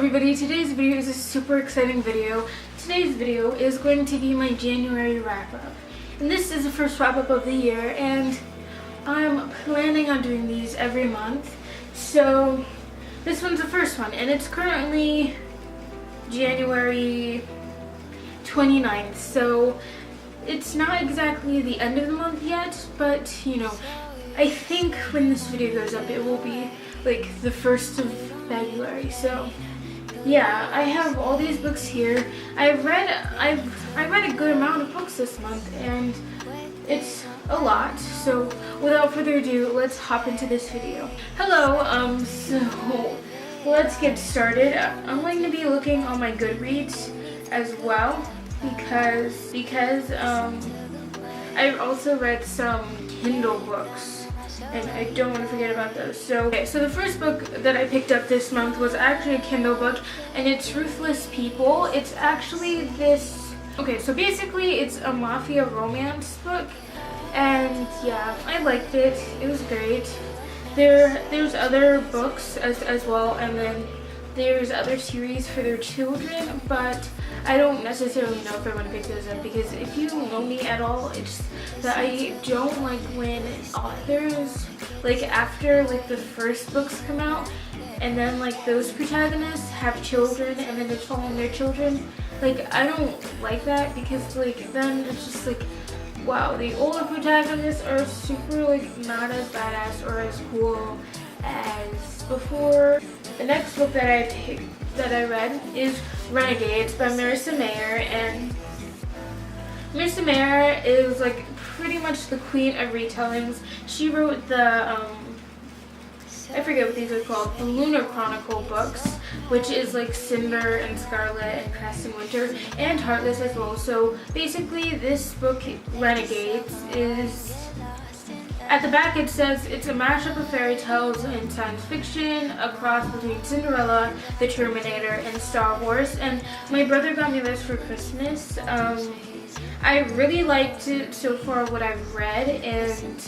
everybody, today's video is a super exciting video. Today's video is going to be my January wrap-up. And this is the first wrap-up of the year, and I'm planning on doing these every month. So this one's the first one, and it's currently January 29th. So it's not exactly the end of the month yet, but you know, I think when this video goes up, it will be like the 1st of February. So yeah, I have all these books here. I read a good amount of books this month, and it's a lot. So without further ado, let's hop into this video. Hello, so let's get started. I'm going to be looking on my Goodreads as well because I've also read some Kindle books, and I don't want to forget about those. So the first book that I picked up this month was actually a Kindle book, and it's Ruthless People. It's actually this, so basically it's a mafia romance book, and yeah, I liked it. It was great. There's other books as well, and then there's other series for their children, but I don't necessarily know if I want to pick those up, because if you know me at all, it's that I don't like when authors, like after like the first books come out, and then like those protagonists have children and then it's following their children. Like, I don't like that, because like then it's just like, wow, the older protagonists are super like not as badass or as cool as before. The next book that I read is Renegades by Marissa Mayer, and Marissa Mayer is like pretty much the queen of retellings. She wrote the I forget what these are called, the Lunar Chronicle books, which is like Cinder and Scarlet and Crest and Winter, and Heartless as well. So basically this book, Renegades, is, at the back it says it's a mashup of fairy tales and science fiction, a cross between Cinderella, the Terminator, and Star Wars. And my brother got me this for Christmas. I really liked it so far, what I've read, and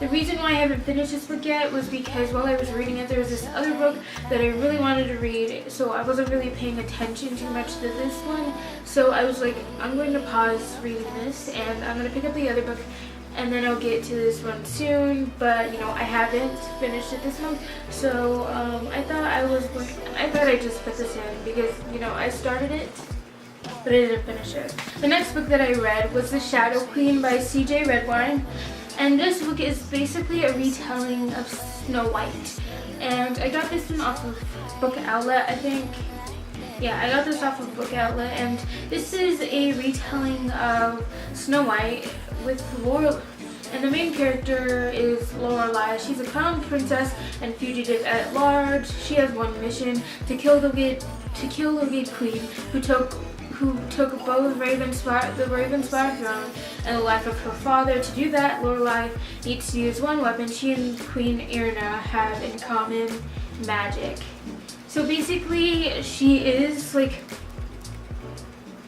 the reason why I haven't finished this book yet was because while I was reading it, there was this other book that I really wanted to read, so I wasn't really paying attention too much to this one. So I was like, I'm going to pause reading this, and I'm going to pick up the other book, and then I'll get to this one soon. But you know, I haven't finished it this month, so I thought I'd just put this in because, you know, I started it, but I didn't finish it. The next book that I read was The Shadow Queen by C.J. Redwine, and this book is basically a retelling of Snow White. And I got this one off of Book Outlet, I think. Yeah, I got this off of Book Outlet, and this is a retelling of Snow White with Laurel, and the main character is Lorelai. She's a crowned princess and fugitive at large. She has one mission: to kill the Wicked Queen, who took both the Ravenspire throne and the life of her father. To do that, Lorelai needs to use one weapon she and Queen Irna have in common: magic. So basically, she's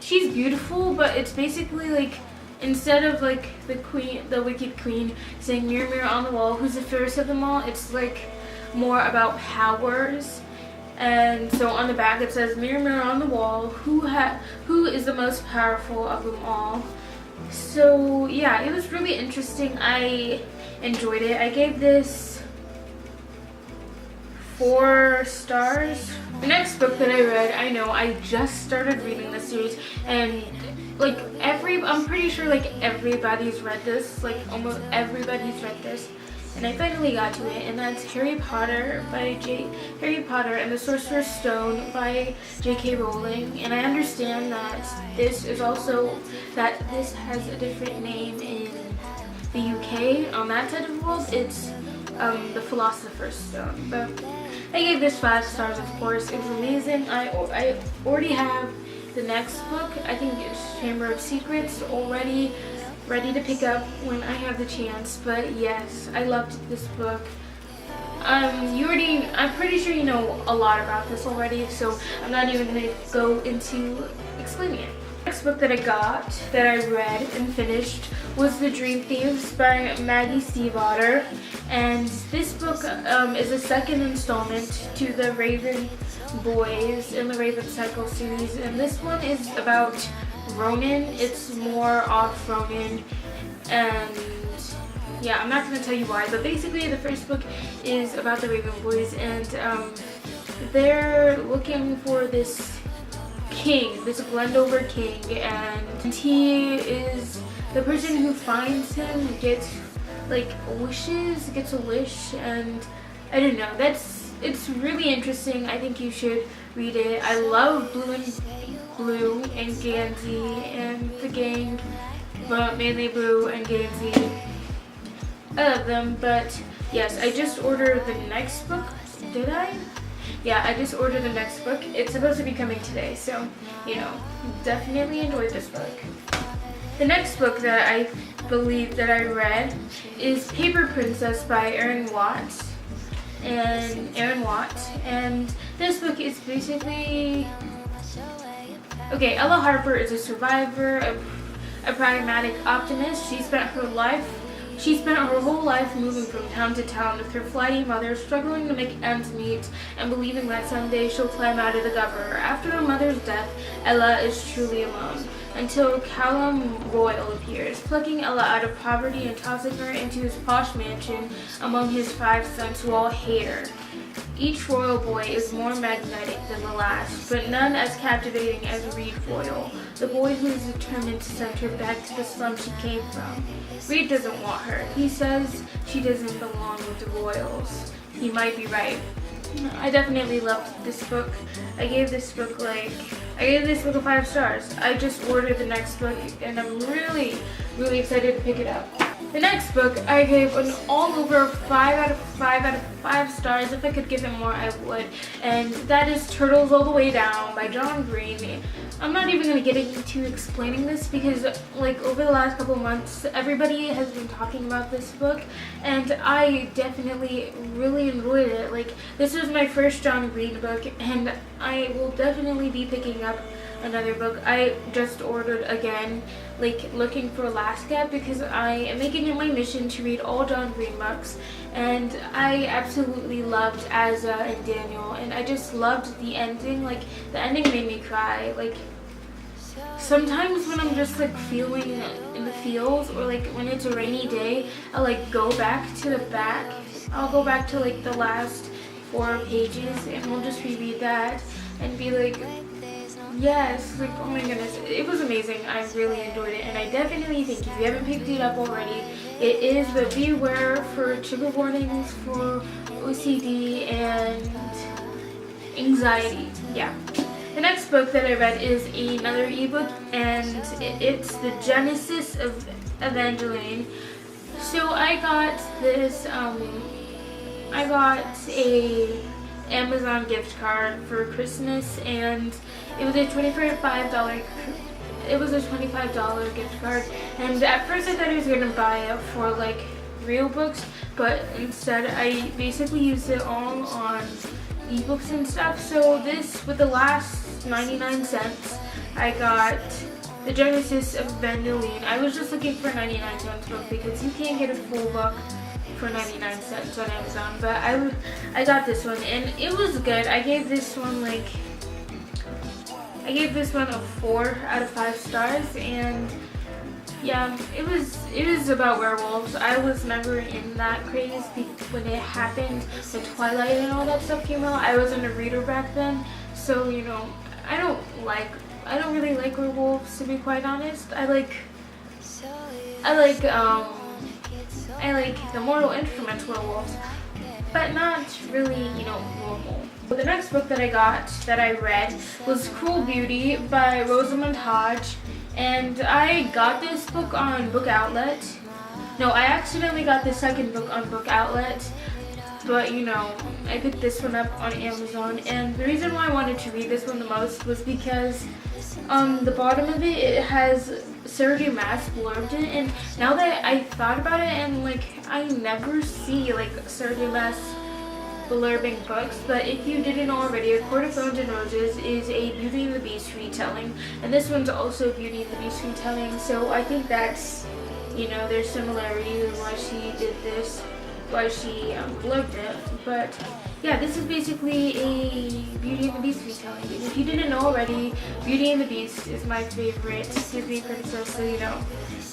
beautiful, but it's basically like, instead of like the Wicked Queen saying "Mirror, mirror on the wall, who's the fairest of them all," it's like more about powers. And so on the back it says, "Mirror, mirror on the wall, who is the most powerful of them all." So yeah, it was really interesting. I enjoyed it. I gave this 4 stars. The next book that I read, I know I just started reading this series, and like I'm pretty sure like everybody's read this, like almost everybody's read this, and I finally got to it, and that's Harry Potter and the Sorcerer's Stone by J.K. Rowling. And I understand that this has a different name in the UK. On that side of the world, it's the Philosopher's Stone. But I gave this 5 stars, of course. It was amazing. I already have the next book. I think it's Chamber of Secrets already ready to pick up when I have the chance. But yes, I loved this book. I'm pretty sure you know a lot about this already, so I'm not even going to go into explaining it. The next book that I read and finished was The Dream Thieves by Maggie Stiefvater, and this book is a second installment to the boys in the Raven Cycle series, and this one is about Ronin. It's more off Ronin, and yeah, I'm not going to tell you why, but basically the first book is about the Raven boys, and they're looking for this king, this Glendover king, and he is the person who finds him gets like wishes, gets a wish, and I don't know, it's really interesting. I think you should read it. I love Blue and Gansey and the gang, but mainly Blue and Gansey. I love them, but yes, I just ordered the next book. Did I? Yeah, I just ordered the next book. It's supposed to be coming today, so, you know, definitely enjoyed this book. The next book that I believe that I read is Paper Princess by Aaron Watt. And this book is basically, okay, Ella Harper is a survivor, a pragmatic optimist. She spent her whole life moving from town to town with her flighty mother, struggling to make ends meet and believing that someday she'll climb out of the gutter. After her mother's death, Ella is truly alone, until Callum Royal appears, plucking Ella out of poverty and tossing her into his posh mansion among his 5 sons who all hate her. Each royal boy is more magnetic than the last, but none as captivating as Reed Royal, the boy who is determined to send her back to the slum she came from. Reed doesn't want her. He says she doesn't belong with the royals. He might be right. I definitely loved this book. I gave this book a 5 stars. I just ordered the next book, and I'm really, really excited to pick it up. The next book I gave an all over 5 out of 5 stars. If I could give it more, I would. And that is Turtles All the Way Down by John Green. I'm not even going to get into explaining this because like over the last couple months, everybody has been talking about this book, and I definitely really enjoyed it. Like, this is my first John Green book, and I will definitely be picking up another book. I just ordered again, like looking for Last Gap, because I am making it my mission to read all John Green books, and I absolutely loved Azza and Daniel, and I just loved the ending. Like, the ending made me cry. Like, sometimes when I'm just like feeling in the feels, or like when it's a rainy day, I'll like go back to the back. I'll go back to like the last 4 pages, and we'll just reread that and be like, yes, like, oh my goodness, it was amazing. I really enjoyed it, and I definitely think if you haven't picked it up already, it is the Beware for trigger warnings for OCD and anxiety. Yeah. The next book that I read is another ebook, and it's The Genesis of Evangeline. So I got this, I got a Amazon gift card for Christmas, and it was a $25 gift card, and at first I thought I was going to buy it for like real books, but instead I basically used it all on ebooks and stuff. So this, with the last 99 cents, I got The Genesis of Evangeline. I was just looking for a 99 cents book because you can't get a full book for 99 cents on Amazon, but I got this one, and it was good. I gave this one a 4 out of 5 stars, and yeah, it was about werewolves. I was never in that craze when it happened, when Twilight and all that stuff came out. I wasn't a reader back then, so you know, I don't really like werewolves, to be quite honest. I like the Mortal Instruments werewolves, but not really, you know, normal. So the next book that I read was Cruel Beauty by Rosamund Hodge, and I got this book on Book Outlet. No, I accidentally got the second book on Book Outlet, but you know, I picked this one up on Amazon, and the reason why I wanted to read this one the most was because on the bottom of it has Sarah J. Maas blurbed in, and now that I thought about it, and like, I never see like Sarah J. Maas blurbing books, but if you didn't already, A Court of Thorns and Roses is a Beauty and the Beast retelling, and this one's also Beauty and the Beast retelling, so I think that's, you know, there's similarities in why she did this, why she blurbed it. But yeah, this is basically a Beauty and the Beast retelling. And if you didn't know already, Beauty and the Beast is my favorite Disney princess, so you know,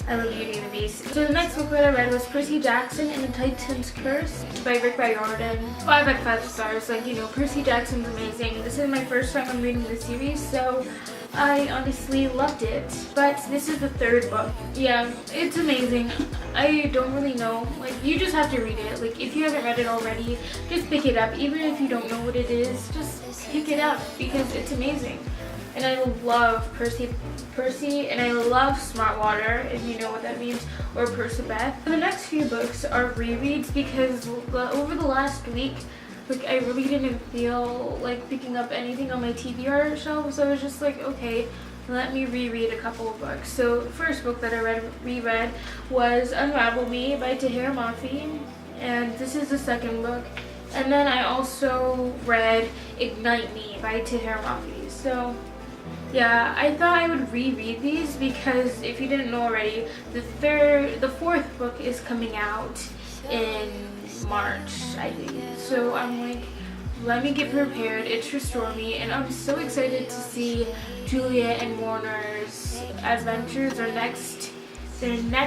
I love Beauty and the Beast. So the next book that I read was Percy Jackson and the Titan's Curse by Rick Riordan. 5 out of 5 stars. Like, you know, Percy Jackson's amazing. This is my first time I'm reading the series, so I honestly loved it. But this is the 3rd book. Yeah, it's amazing. I don't really know. Like, you just have to read it. Like, if you haven't read it already, just pick it up. Even if you don't know what it is, just pick it up because it's amazing. And I love Percy, and I love Smart Water, if you know what that means, or Percabeth. The next few books are rereads because over the last week, like, I really didn't feel like picking up anything on my TBR shelf, so I was just like, okay, let me reread a couple of books. So the first book that I reread was Unravel Me by Tahira Mafi, and this is the 2nd book. And then I also read Ignite Me by Tahira Mafi. So yeah, I thought I would reread these because if you didn't know already, the 4th book is coming out in March, I think. So I'm like, let me get prepared. It's Restore Me, and I'm so excited to see Julia and Warner's adventures, their next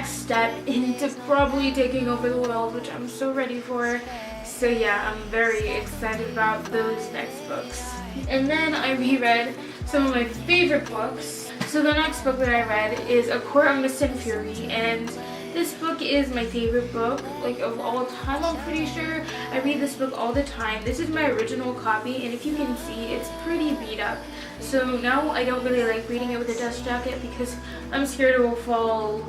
step into probably taking over the world, which I'm so ready for. So yeah, I'm very excited about those next books. And then I reread some of my favorite books. So the next book that I read is A Court of Mist and Fury, and this book is my favorite book, like, of all time, I'm pretty sure. I read this book all the time. This is my original copy, and if you can see, it's pretty beat up. So now I don't really like reading it with a dust jacket because I'm scared it will fall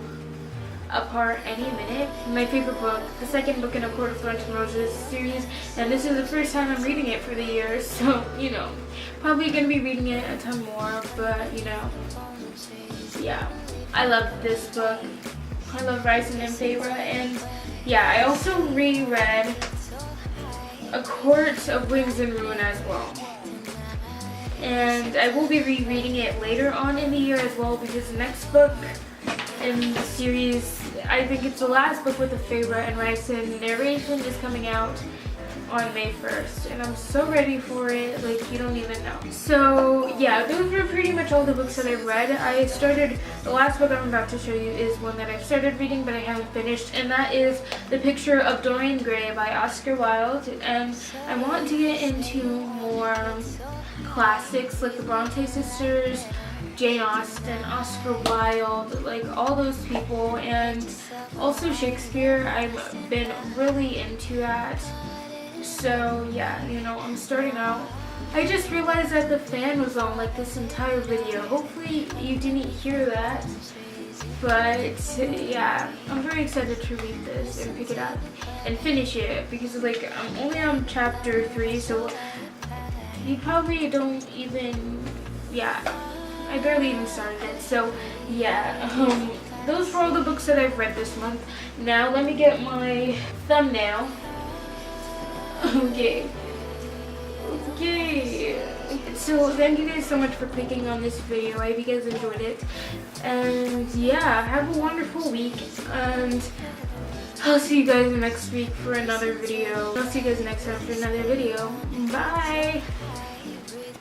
apart any minute. My favorite book, the 2nd book in A Court of Thorns and Roses series, and this is the first time I'm reading it for the year, so, you know, probably gonna be reading it a ton more, but, you know, yeah, I love this book. I love Ryzen and Feyre, and yeah, I also reread A Court of Wings and Ruin as well. And I will be rereading it later on in the year as well because the next book in the series, I think it's the last book with the Feyre and Ryzen narration, is coming out on May 1st, and I'm so ready for it, like, you don't even know. So yeah, those were pretty much all the books that I've read. The last book I'm about to show you is one that I've started reading but I haven't finished, and that is The Picture of Dorian Gray by Oscar Wilde. And I want to get into more classics like the Bronte sisters, Jane Austen, Oscar Wilde, like all those people, and also Shakespeare. I've been really into that. So yeah, you know, I'm starting out. I just realized that the fan was on like this entire video. Hopefully you didn't hear that. But yeah, I'm very excited to read this and pick it up and finish it because like I'm only on chapter 3, so you probably don't even, yeah, I barely even started it. So yeah, those were all the books that I've read this month. Now let me get my thumbnail. Okay. So thank you guys so much for clicking on this video. I hope you guys enjoyed it. And yeah, have a wonderful week. And I'll see you guys next week for another video. I'll see you guys next time for another video. Bye!